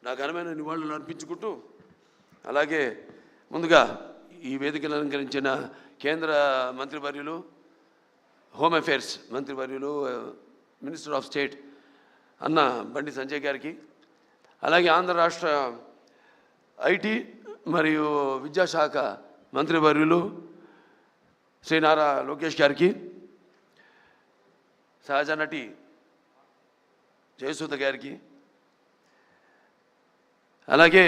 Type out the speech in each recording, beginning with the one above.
నా ఘనమైన నివాళులు అర్పించుకుంటూ, అలాగే ముందుగా ఈ వేదికను అలంకరించిన కేంద్ర మంత్రివర్యులు, హోమ్ అఫేర్స్ మంత్రివర్యులు, మినిస్టర్ ఆఫ్ స్టేట్ అన్న బండి సంజయ్ గారికి, అలాగే ఆంధ్ర రాష్ట్ర ఐటీ మరియు విద్యాశాఖ మంత్రివర్యులు శ్రీ నారా లోకేష్ గారికి, సహజ నటి జయసుధ గారికి, అలాగే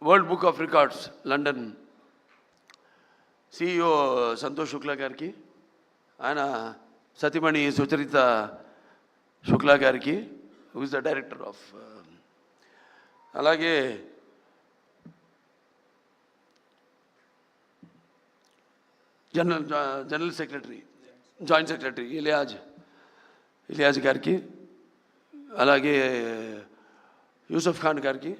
World Book of Records London CEO Santosh Shukla గారికి, ఆయన సతీమణి సుచరిత శుక్లా గారికి, who is the director of, అలాగే general secretary, joint secretary Iliyaz గారికి, అలాగే యూసఫ్ ఖాన్ గారికి,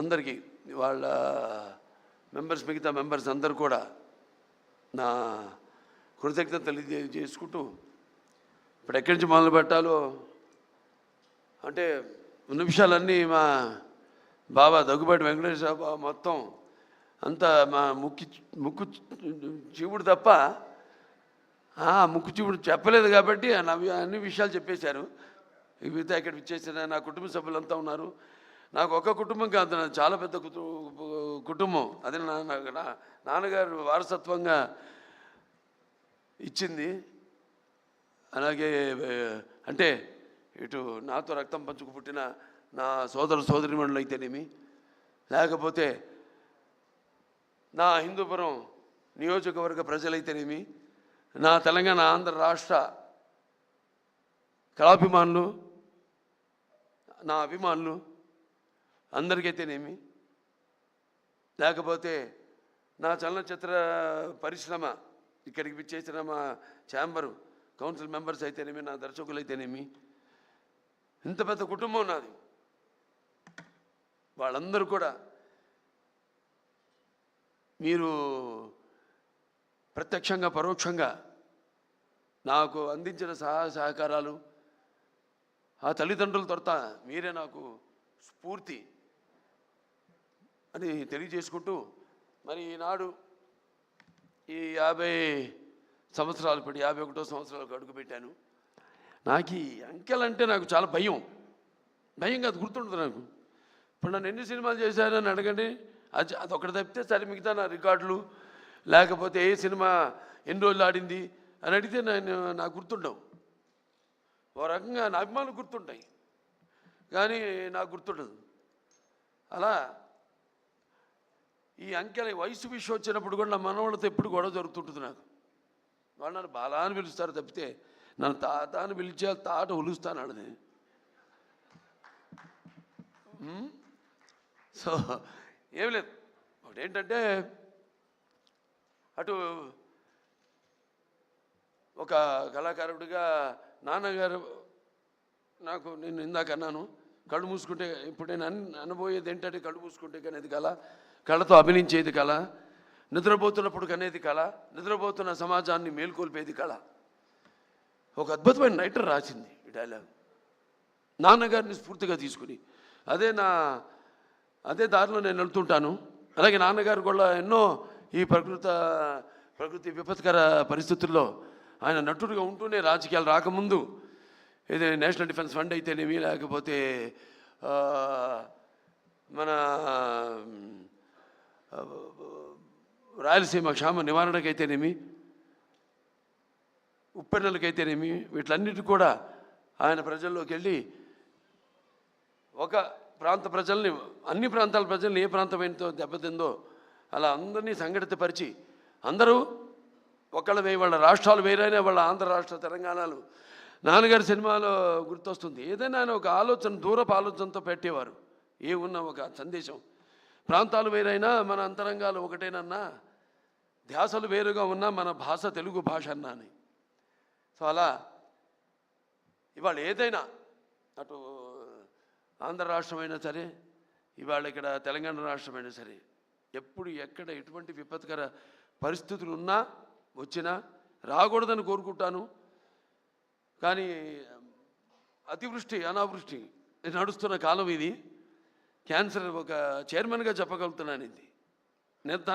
అందరికీ వాళ్ళ మెంబర్స్, మిగతా మెంబర్స్ అందరూ కూడా నా కృతజ్ఞత తెలియజేసుకుంటూ, ఇప్పుడు ఎక్కడి నుంచి మొదలు పెట్టాలో అంటే ఉన్న విషయాలన్నీ మా బాబా దగ్గుబాటి వెంకటేశ్వర బాబా మొత్తం అంతా మా ముక్కు చీవుడు తప్ప ముక్కు చీవుడు చెప్పలేదు కాబట్టి అన్ని విషయాలు చెప్పేశారు. మిగతా ఇక్కడ ఇచ్చేసిన నా కుటుంబ సభ్యులంతా ఉన్నారు. నాకు ఒక కుటుంబం కాదు, చాలా పెద్ద కుటుంబం. అదే నాన్నగారు వారసత్వంగా ఇచ్చింది. అలాగే అంటే ఇటు నాతో రక్తం పంచుకు పుట్టిన నా సోదరిమణులు అయితేనేమి, లేకపోతే నా హిందూపురం నియోజకవర్గ ప్రజలైతేనేమి, నా తెలంగాణ ఆంధ్ర రాష్ట్ర కళాభిమానులు, నా అభిమానులు అందరికైతేనేమి, లేకపోతే నా చలనచిత్ర పరిశ్రమ ఇక్కడికి విచ్చేసిన మా ఛాంబరు కౌన్సిల్ మెంబర్స్ అయితేనేమి, నా దర్శకులు అయితేనేమి, ఇంత పెద్ద కుటుంబం నాది. వాళ్ళందరూ కూడా మీరు ప్రత్యక్షంగా పరోక్షంగా నాకు అందించిన సహకారాలు, ఆ తల్లిదండ్రుల తొరత మీరే నాకు స్ఫూర్తి అని తెలియజేసుకుంటూ, మరి ఈనాడు ఈ 50 సంవత్సరాలు, ఇప్పుడు 51వ సంవత్సరాలకు అడుగుపెట్టాను. నాకు ఈ అంకెలంటే నాకు చాలా భయం కాదు, గుర్తుండదు నాకు. ఇప్పుడు నన్ను ఎన్ని సినిమాలు చేశారని అడగండి, అదొకటి తప్పితే సరే మిగతా నా రికార్డులు, లేకపోతే ఏ సినిమా ఎన్ని రోజులు ఆడింది అని అడిగితే నాకు గుర్తుండవు. ఓ రకంగా నా అభిమానులు గుర్తుంటాయి కానీ నాకు గుర్తుండదు. అలా ఈ అంకెల వయసు విషయం వచ్చినప్పుడు కూడా నా మనవాళ్ళతో ఎప్పుడు గొడవ జరుగుతుంటుంది. నాకు వాళ్ళు నన్ను బాలా అని పిలుస్తారు తప్పితే నన్ను తాత అని పిలిచే తాట ఉలుస్తాను అన్నది. సో ఏం లేదు, ఒకటి ఏంటంటే అటు ఒక కళాకారుడిగా నాన్నగారు నాకు, నేను ఇందాక అన్నాను, కళ్ళు మూసుకుంటే, ఇప్పుడు నేను అనబోయేది ఏంటంటే కళ్ళు మూసుకుంటే కనేది కళ, కళతో అభినయించేది కళ, నిద్రపోతున్నప్పుడు కనేది కళ, నిద్రపోతున్న సమాజాన్ని మేల్కొల్పేది కళ. ఒక అద్భుతమైన రైటర్ రాసింది ఈ డైలాగ్, నాన్నగారిని స్ఫూర్తిగా తీసుకుని. అదే దారిలో నేను వెళ్తుంటాను. అలాగే నాన్నగారు కూడా ఎన్నో ఈ ప్రకృతి విపత్కర పరిస్థితుల్లో ఆయన నటుడిగా ఉంటూనే, రాజకీయాలు రాకముందు ఇది నేషనల్ డిఫెన్స్ ఫండ్ అయితేనేమి, లేకపోతే మన రాయలసీమ క్షామ నివారణకైతేనేమి, ఉప్పెన్నెలకైతేనేమి, వీటిలన్నిటి కూడా ఆయన ప్రజల్లోకి వెళ్ళి ఒక ప్రాంత ప్రజల్ని, అన్ని ప్రాంతాల ప్రజల్ని ఏ ప్రాంతమైనతో దెబ్బతిందో అలా అందరినీ సంఘటితపరిచి, అందరూ వాళ్ళ రాష్ట్రాలు వేరైనా వాళ్ళ ఆంధ్ర రాష్ట్ర తెలంగాణలు నాన్నగారి సినిమాలో గుర్తొస్తుంది. ఏదైనా ఆయన ఒక ఆలోచన, దూరపు ఆలోచనతో పెట్టేవారు. ఉన్న ఒక సందేశం, ప్రాంతాలు వేరైనా మన అంతరంగాలు ఒకటేనన్నా, ధ్యాసలు వేరుగా ఉన్నా మన భాష తెలుగు భాష అన్నా అని. సో అలా ఇవాళ ఏదైనా అటు ఆంధ్ర రాష్ట్రమైనా సరే, ఇవాళ ఇక్కడ తెలంగాణ రాష్ట్రమైనా సరే, ఎప్పుడు ఎక్కడ ఎటువంటి విపత్కర పరిస్థితులు ఉన్నా వచ్చినా రాకూడదని కోరుకుంటాను. కానీ అతివృష్టి అనావృష్టి నడుస్తున్న కాలం ఇది. క్యాన్సర్ ఒక చైర్మన్గా చెప్పగలుగుతున్నాను. ఇది నిర్ధారణ